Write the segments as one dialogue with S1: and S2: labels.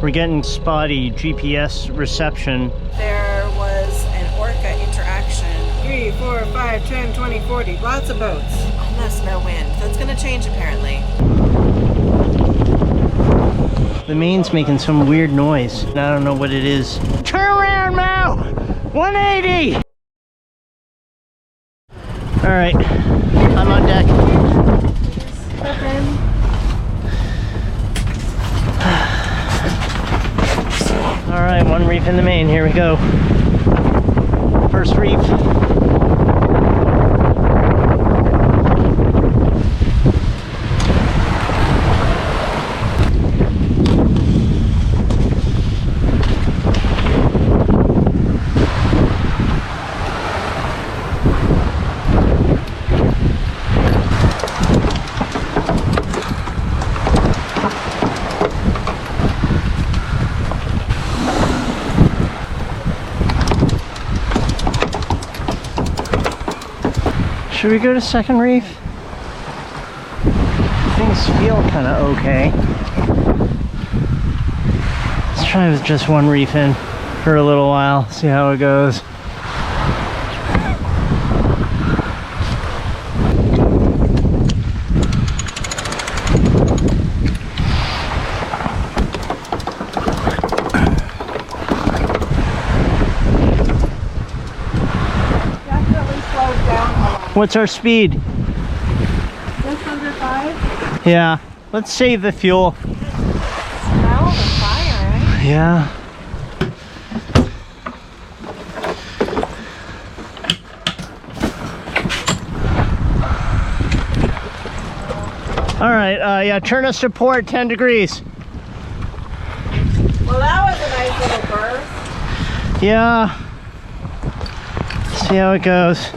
S1: We're getting spotty GPS reception.
S2: There was an orca interaction.
S3: 3, 4, 5, 10, 20, 40. Lots of boats.
S2: Almost no wind. That's going to change apparently.
S1: The main's making some weird noise. I don't know what it is. Turn around, Mo! 180! Alright, I'm on deck. Alright, one reef in the main. Here we go. First reef. Should we go to second reef? Things feel kind of okay. Let's try with just one reef in for a little while, see how it goes. What's our speed?
S3: Just under 5.
S1: Yeah, let's save the fuel.
S2: Smell the fire, right?
S1: Yeah. All right, yeah, turn us to port 10 degrees.
S2: Well, that was a nice little burst.
S1: Yeah. See how it goes.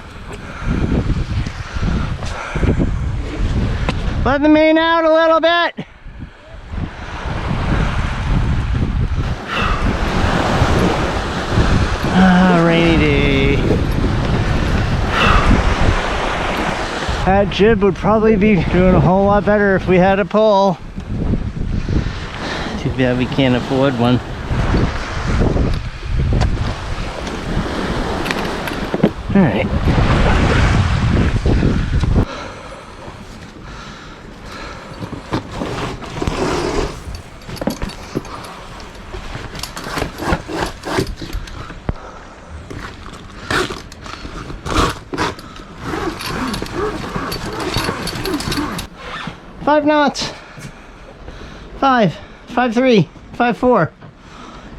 S1: Let the main out a little bit. Rainy day. That jib would probably be doing a whole lot better if we had a pole. Too bad we can't afford one. All right. Five knots. 5, 5-3, 5-4.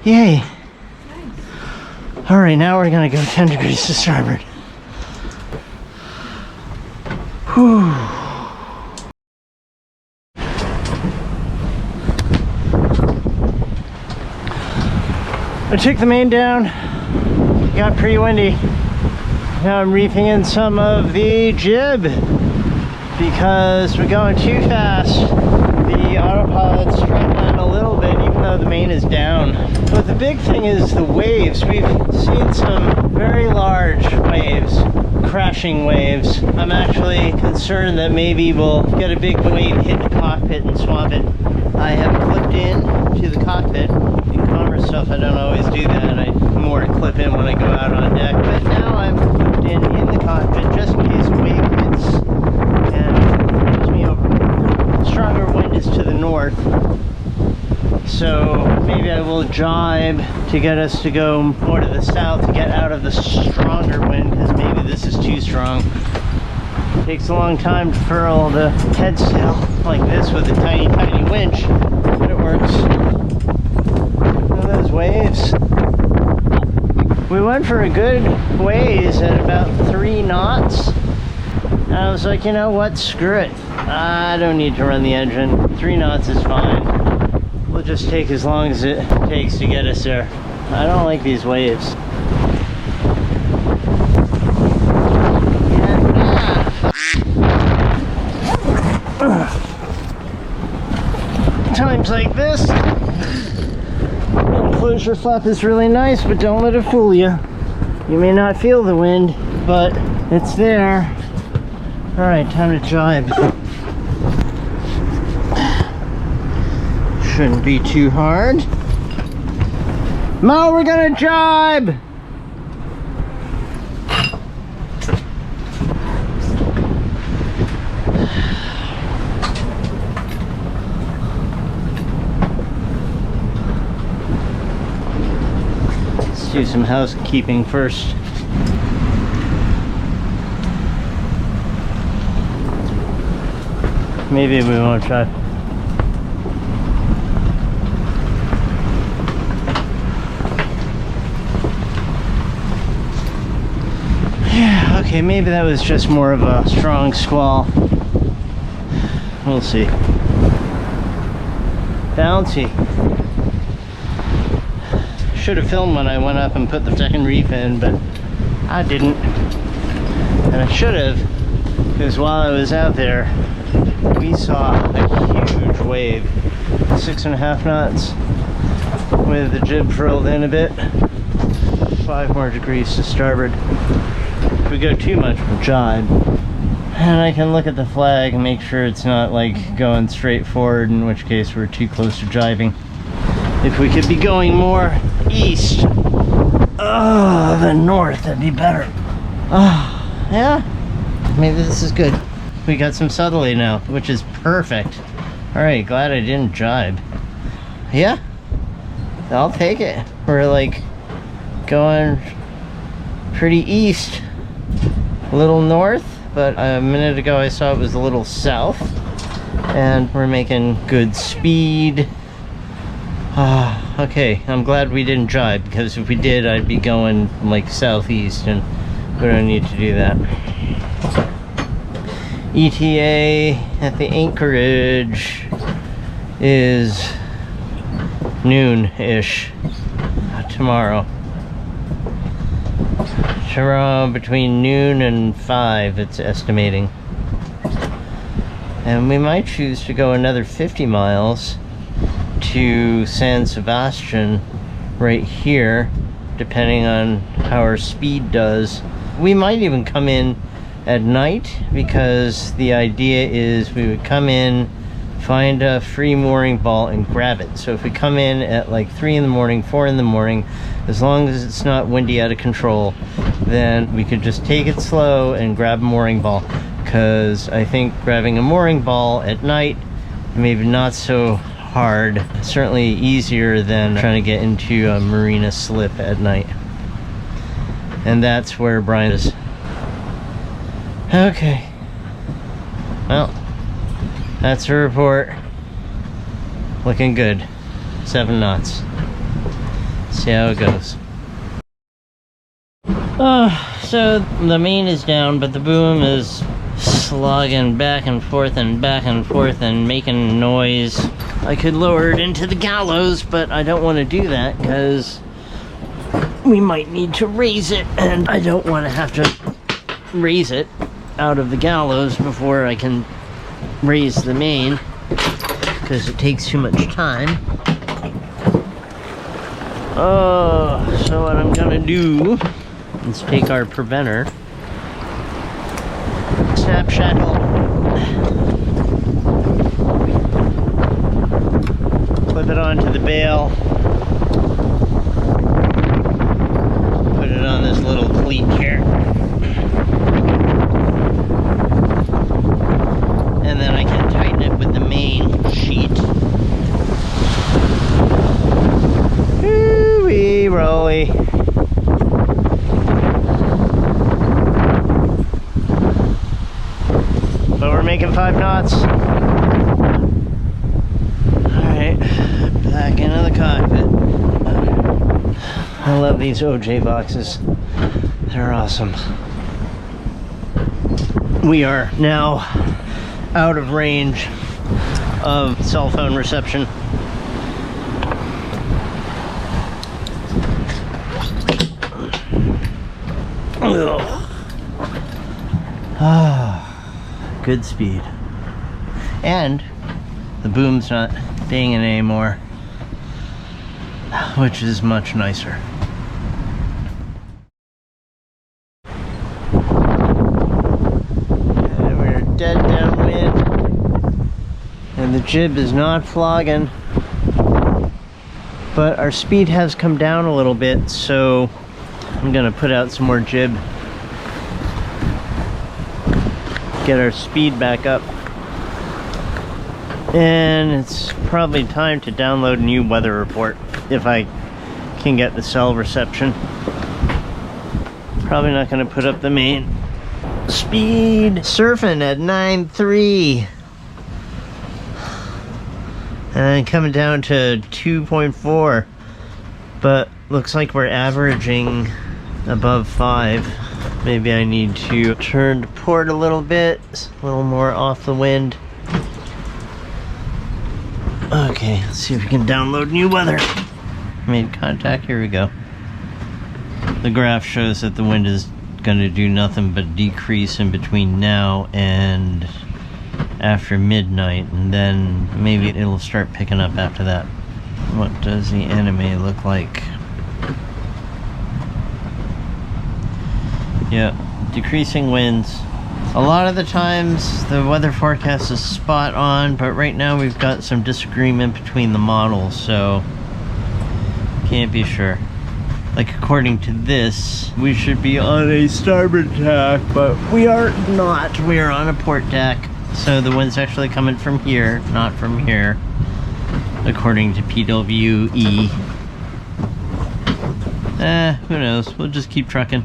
S1: Yay. Nice. All right, now we're gonna go 10 degrees to starboard. Whew. I took the main down. Got pretty windy. Now I'm reefing in some of the jib because we're going too fast. The autopilot's struggling a little bit even though the main is down. But the big thing is the waves. We've seen some very large waves, crashing waves. I'm actually concerned that maybe we'll get a big wave, hit the cockpit and swamp it. I have clipped in to the cockpit. In camera stuff I don't always do that. I more clip in when I go out on deck. But now I'm clipped in the cockpit just in case a wave hits and throws me over. Stronger wind is to the north. So maybe I will jibe to get us to go more to the south to get out of the stronger wind because maybe this is too strong. It takes a long time to furl the head sail like this with a tiny, tiny winch, but it works. Look at those waves. We went for a good ways at about 3 knots. And I was like, you know what, screw it. I don't need to run the engine. 3 knots is fine. We'll just take as long as it takes to get us there. I don't like these waves. Times like this, the closure flap is really nice, but don't let it fool you. You may not feel the wind, but it's there. All right, time to jibe. Shouldn't be too hard. Mo, we're gonna jibe! Let's do some housekeeping first. Maybe we won't try. Yeah, okay, maybe that was just more of a strong squall. We'll see. Bouncy. Should have filmed when I went up and put the second reef in, but I didn't. And I should have, because while I was out there, we saw a huge wave, 6.5 knots, with the jib furled in a bit, 5 more degrees to starboard. If we go too much, we'll jibe. And I can look at the flag and make sure it's not like going straight forward, in which case we're too close to jibing. If we could be going more east, than north, that'd be better. Yeah, maybe this is good. We got some southerly now, which is perfect. Alright, glad I didn't jibe. Yeah, I'll take it. We're like going pretty east, a little north, but a minute ago I saw it was a little south. And we're making good speed. Okay, I'm glad we didn't jibe, because if we did, I'd be going like southeast, and we don't need to do that. ETA at the anchorage is noon-ish tomorrow. Tomorrow between noon and 5, it's estimating. And we might choose to go another 50 miles to San Sebastian right here, depending on how our speed does. We might even come in at night, because the idea is we would come in, find a free mooring ball and grab it. So if we come in at like 3 in the morning, 4 in the morning, as long as it's not windy out of control, then we could just take it slow and grab a mooring ball. Because I think grabbing a mooring ball at night, maybe not so hard, certainly easier than trying to get into a marina slip at night. And that's where Brian is. Okay, well, that's the report. Looking good. 7 knots. See how it goes. So the main is down, but the boom is slogging back and forth and making noise. I could lower it into the gallows, but I don't want to do that because we might need to raise it, and I don't want to have to raise it out of the gallows before I can raise the main, because it takes too much time. So what I'm gonna do is take our preventer, snap shackle, clip it onto the bail, put it on this little cleat here, and then I can tighten it with the main sheet. Woo-wee rolly. But we're making 5 knots. Alright, back into the cockpit. I love these OJ boxes. They're awesome. We are now out of range of cell phone reception. Good speed. And the boom's not dinging anymore, which is much nicer. And we're dead downwind, and the jib is not flogging. But our speed has come down a little bit, so I'm gonna put out some more jib. Get our speed back up. And it's probably time to download a new weather report if I can get the cell reception. Probably not gonna put up the main speed. Surfing at 9.3. And coming down to 2.4. But looks like we're averaging above 5. Maybe I need to turn to port a little bit, a little more off the wind. Okay, let's see if we can download new weather. Made contact, here we go. The graph shows that the wind is going to do nothing but decrease in between now and after midnight, and then maybe it'll start picking up after that. What does the anime look like? Yeah, decreasing winds. A lot of the times the weather forecast is spot on, but right now we've got some disagreement between the models, so can't be sure. Like according to this, we should be on a starboard tack, but we are not. We are on a port deck, so the wind's actually coming from here, not from here, according to PWE. Who knows? We'll just keep trucking.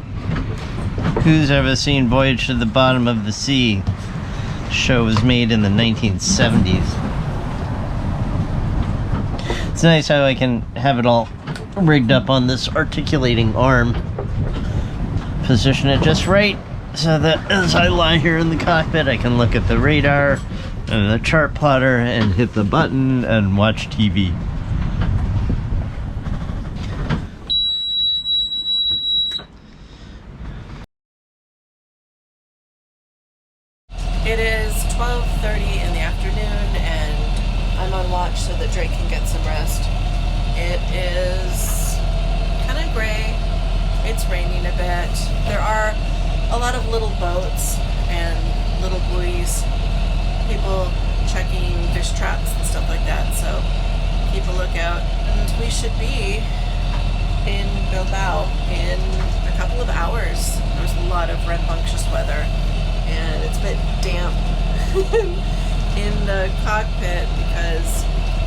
S1: Who's ever seen Voyage to the Bottom of the Sea? The show was made in the 1970s. It's nice how I can have it all rigged up on this articulating arm. Position it just right so that as I lie here in the cockpit I can look at the radar and the chart plotter and hit the button and watch TV.
S2: It is 12:30 in the afternoon and I'm on watch so that Drake can get some rest. It is kind of gray. It's raining a bit. There are a lot of little boats and little buoys. People checking fish traps and stuff like that, so keep a lookout. And we should be in Bilbao in a couple of hours. There's a lot of rambunctious weather and it's a bit damp in the cockpit because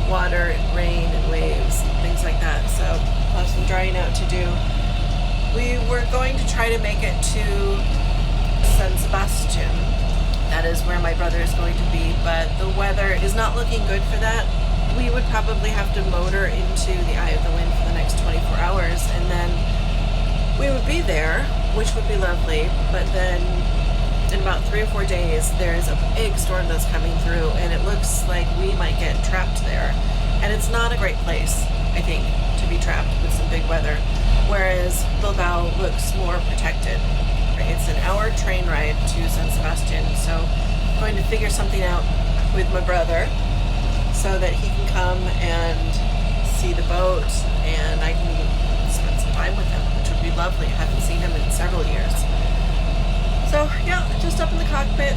S2: water and rain and waves and things like that, so we'll have some drying out to do. We were going to try to make it to San Sebastian. That is where my brother is going to be, but the weather is not looking good for that. We would probably have to motor into the eye of the wind for the next 24 hours and then we would be there, which would be lovely, but then in about 3 or 4 days there's a big storm that's coming through and it looks like we might get trapped there, and it's not a great place, I think, to be trapped with some big weather, whereas Bilbao looks more protected. It's an hour train ride to San Sebastian, so I'm going to figure something out with my brother so that he can come and see the boat and I can spend some time with him, which would be lovely. I haven't seen him in several years. So yeah, just up in the cockpit,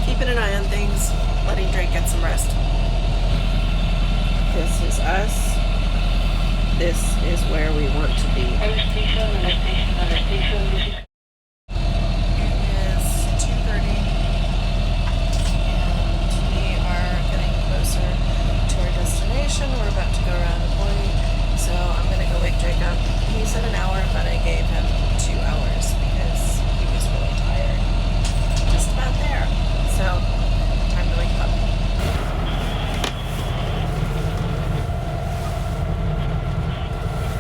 S2: keeping an eye on things, letting Drake get some rest. This is us. This is where we want to be. It is 2:30 and we are getting closer to our destination. We're about to go around the point, so I'm going to go wake Drake up. He said an hour, but I gave him 2 hours because really tired. Just about there. So, time to wake up.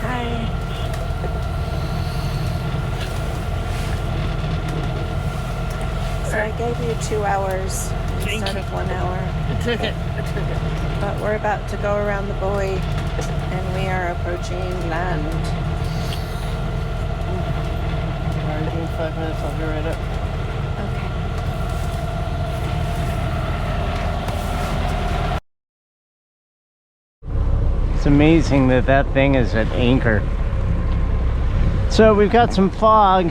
S2: Hi. So I gave you 2 hours instead of 1 hour.
S1: I took it.
S2: But we're about to go around the buoy and we are approaching land.
S1: 5 minutes, I'll be right up.
S2: Okay.
S1: It's amazing that that thing is at anchor. So we've got some fog.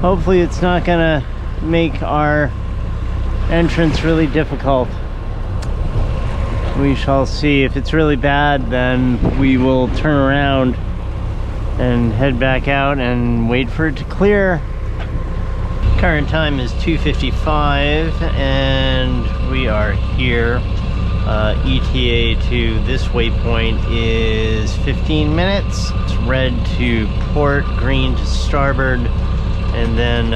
S1: Hopefully it's not gonna make our entrance really difficult. We shall see. If it's really bad, then we will turn around and head back out and wait for it to clear. Current time is 2:55 and we are here. ETA to this waypoint is 15 minutes. It's red to port, green to starboard, and then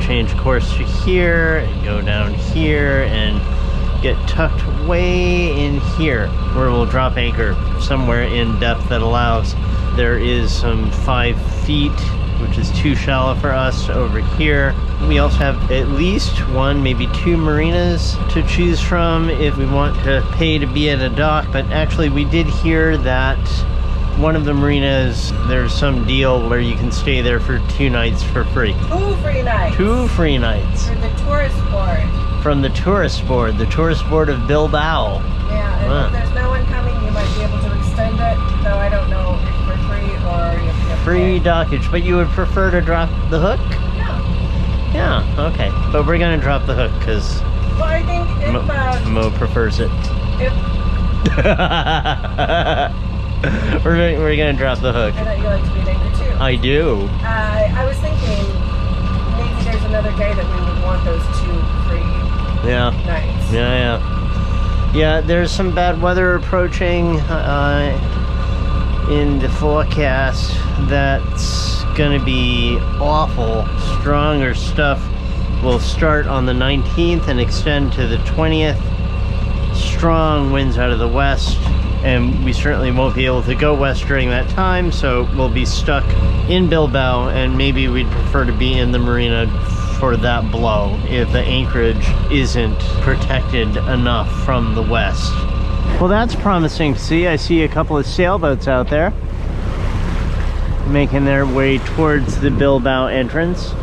S1: change course to here and go down here and get tucked way in here where we'll drop anchor somewhere in depth that allows. There is some 5 feet, which is too shallow for us over here. We also have at least 1, maybe 2 marinas to choose from if we want to pay to be at a dock. But actually we did hear that one of the marinas, there's some deal where you can stay there for 2 nights for free.
S3: 2 free nights.
S1: 2 free nights.
S3: For the tourist board.
S1: From the tourist board of Bilbao.
S3: Yeah, and if there's no one coming, you might be able to extend it, though I don't know if for free or if you have to
S1: Free
S3: pay.
S1: dockage, but you would prefer to drop the hook?
S3: Yeah.
S1: Yeah, okay. But we're gonna drop the hook because
S3: Well, I think if,
S1: Mo prefers it.
S3: if
S1: we're gonna drop the hook.
S3: I know you like to be an anchor too.
S1: I do.
S3: I was thinking maybe there's another day that we would want those 2 free
S1: Yeah.
S3: nights.
S1: Yeah. Yeah, there's some bad weather approaching in the forecast that's gonna be awful. Stronger stuff will start on the 19th and extend to the 20th. Strong winds out of the west, and we certainly won't be able to go west during that time, so we'll be stuck in Bilbao, and maybe we'd prefer to be in the marina for that blow if the anchorage isn't protected enough from the west. Well, that's promising to see. I see a couple of sailboats out there making their way towards the Bilbao entrance.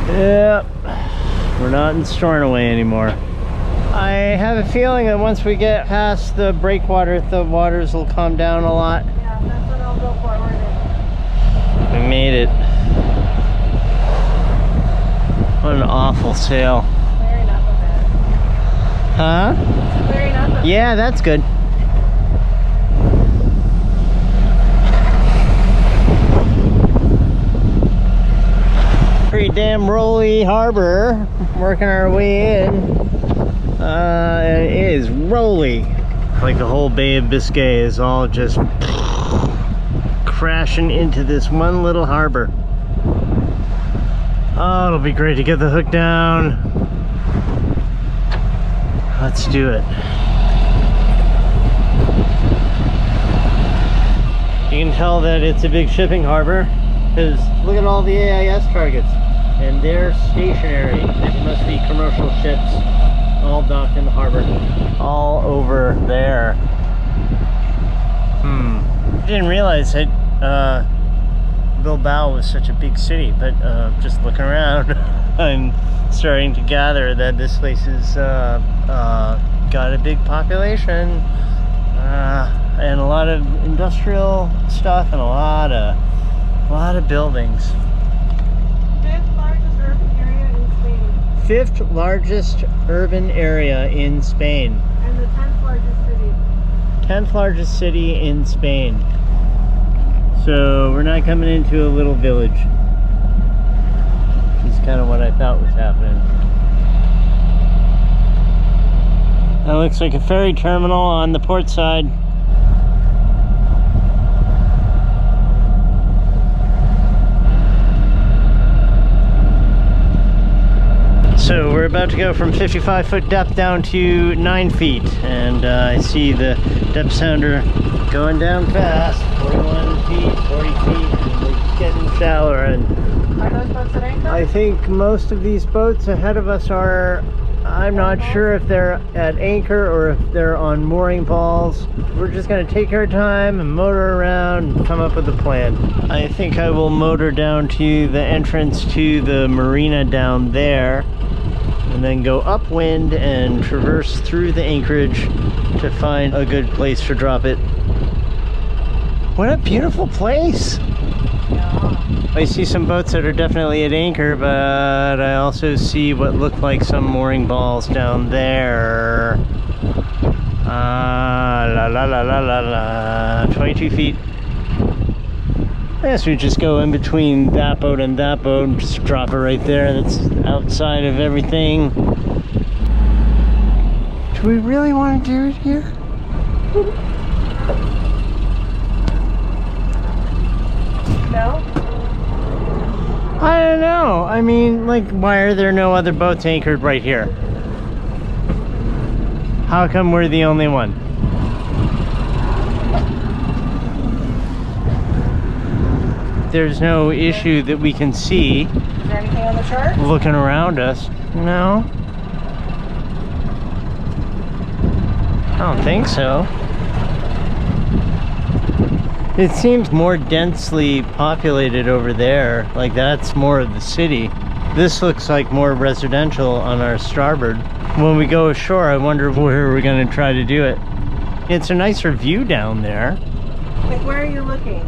S1: Yep, we're not in Stornoway anymore. I have a feeling that once we get past the breakwater, the waters will calm down a lot.
S3: Yeah, that's when I'll go forward.
S1: We made it. What an awful sail.
S3: Clear enough of it.
S1: Huh?
S3: Clear enough of it.
S1: Yeah, that's good. Pretty damn rolly harbor. Working our way in. It is rolly. Like the whole Bay of Biscay is all just crashing into this one little harbor. Oh, it'll be great to get the hook down. Let's do it. You can tell that it's a big shipping harbor because look at all the AIS targets, and they're stationary. They must be commercial ships all docked in the harbor, all over there. Didn't realize that Bilbao was such a big city, but just looking around, I'm starting to gather that this place has got a big population and a lot of industrial stuff and a lot of buildings.
S3: 5th largest urban area in Spain.
S1: 5th largest urban area in Spain.
S3: And the 10th largest city.
S1: 10th largest city in Spain. So we're not coming into a little village. Which is kind of what I thought was happening. That looks like a ferry terminal on the port side. So we're about to go from 55-foot depth down to 9 feet, and I see the depth sounder going down fast, 41 feet, 40 feet, and we're getting shallower. And
S3: Are those boats at anchor?
S1: I think most of these boats ahead of us are, I'm not sure if they're at anchor or if they're on mooring balls. We're just going to take our time and motor around and come up with a plan. I think I will motor down to the entrance to the marina down there, and then go upwind and traverse through the anchorage to find a good place to drop it. What a beautiful place!
S3: Yeah.
S1: I see some boats that are definitely at anchor, but I also see what look like some mooring balls down there. La la la la la la. 22 feet. I guess we just go in between that boat and that boat and just drop it right there. That's outside of everything. Do we really want to do it here?
S3: No?
S1: I don't know. I mean, like, why are there no other boats anchored right here? How come we're the only one? There's no issue that we can see.
S3: Is there anything on the chart?
S1: Looking around us. No. I don't think so. It seems more densely populated over there. Like that's more of the city. This looks like more residential on our starboard. When we go ashore, I wonder where we're going to try to do it. It's a nicer view down there.
S3: Like, where are you looking?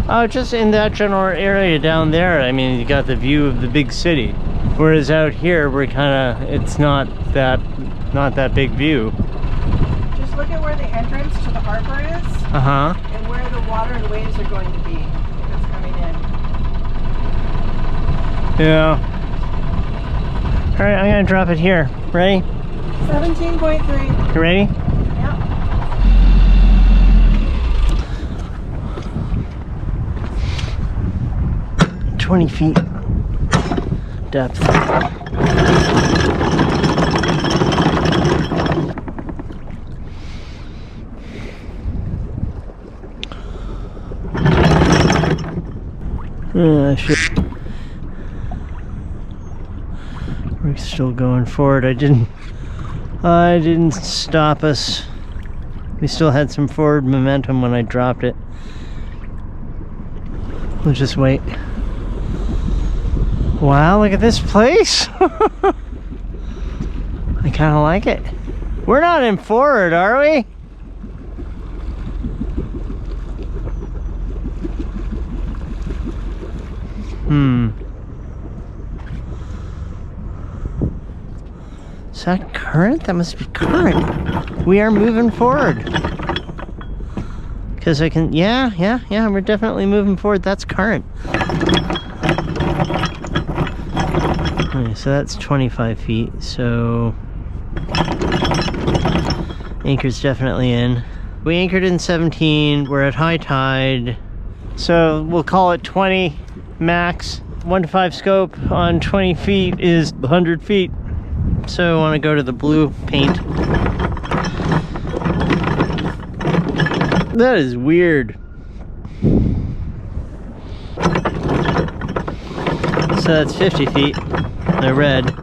S1: Oh, just in that general area down there. I mean, you got the view of the big city. Whereas out here, we're kind of, it's not that big view.
S3: Just look at where the entrance to the harbor is.
S1: Uh-huh.
S3: And where the water and waves are going to be that's coming in.
S1: Yeah. All right, I'm gonna drop it here. Ready?
S3: 17.3.
S1: You ready?
S3: Yep.
S1: 20 feet depth. Shit. We're still going forward. I didn't stop us. We still had some forward momentum when I dropped it. We'll just wait. Wow, look at this place. I kind of like it. We're not in forward, are we? Is that current? That must be current. We are moving forward. Because I can, yeah, we're definitely moving forward. That's current. Okay, so that's 25 feet. So anchor's definitely in. We anchored in 17. We're at high tide. So we'll call it 20 max. 1 to 5 scope on 20 feet is 100 feet. So I want to go to the blue paint. That is weird. So that's 50 feet. The red.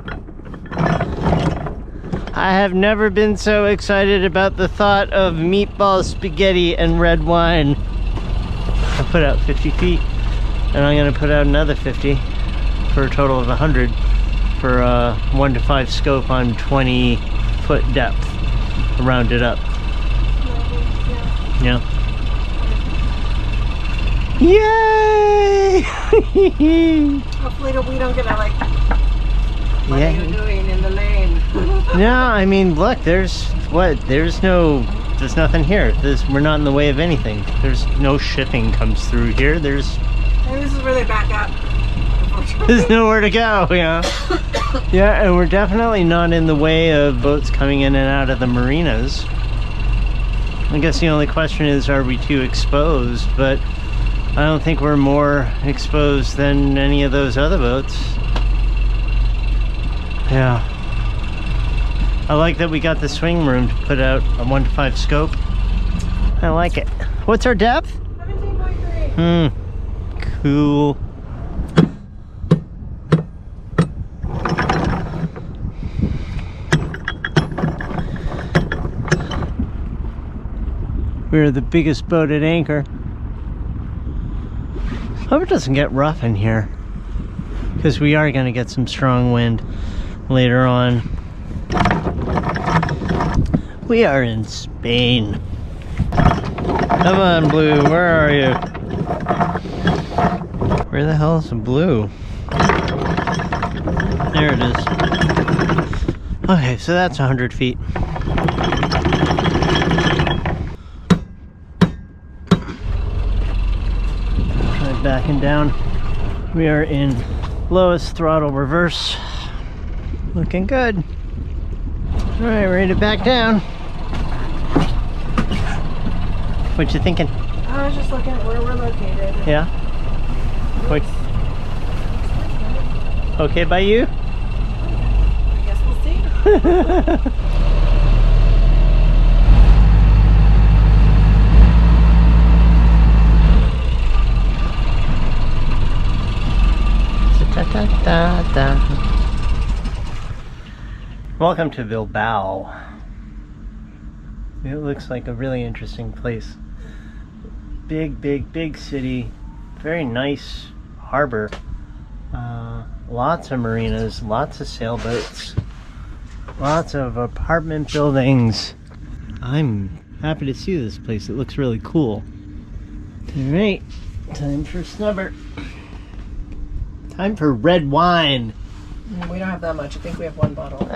S1: I have never been so excited about the thought of meatball spaghetti and red wine. I put out 50 feet. And I'm going to put out another 50 for a total of 100 for a 1 to 5 scope on 20 foot depth. Round it up. Yeah. Yay!
S3: Hopefully we don't get a like, what are you doing in the lane?
S1: No, I mean, look, there's nothing here. We're not in the way of anything. There's no shipping comes through here.
S3: Maybe this is where they back up.
S1: There's nowhere to go, yeah. Yeah, and we're definitely not in the way of boats coming in and out of the marinas. I guess the only question is, are we too exposed? But I don't think we're more exposed than any of those other boats. Yeah. I like that we got the swing room to put out a 1 to 5 scope. I like it. What's our depth?
S3: 17.3.
S1: Cool. We're the biggest boat at anchor. Hope it doesn't get rough in here, because we are going to get some strong wind later on. We are in Spain. Come on, Blue, where are you? Where the hell is the blue? There it is. Okay, so that's 100 feet. Try backing down. We are in lowest throttle reverse. Looking good. Alright, ready to back down. What you thinking?
S3: I was just looking at where we're located.
S1: Yeah? What? Okay by you?
S3: I guess we'll see.
S1: Da, da, da. Welcome to Bilbao. It looks like a really interesting place. Big city. Very nice harbor. Lots of marinas, lots of sailboats, lots of apartment buildings. I'm happy to see this place. It looks really cool. Alright, time for snubber. Time for red wine.
S3: We don't have that much. I think we have one bottle.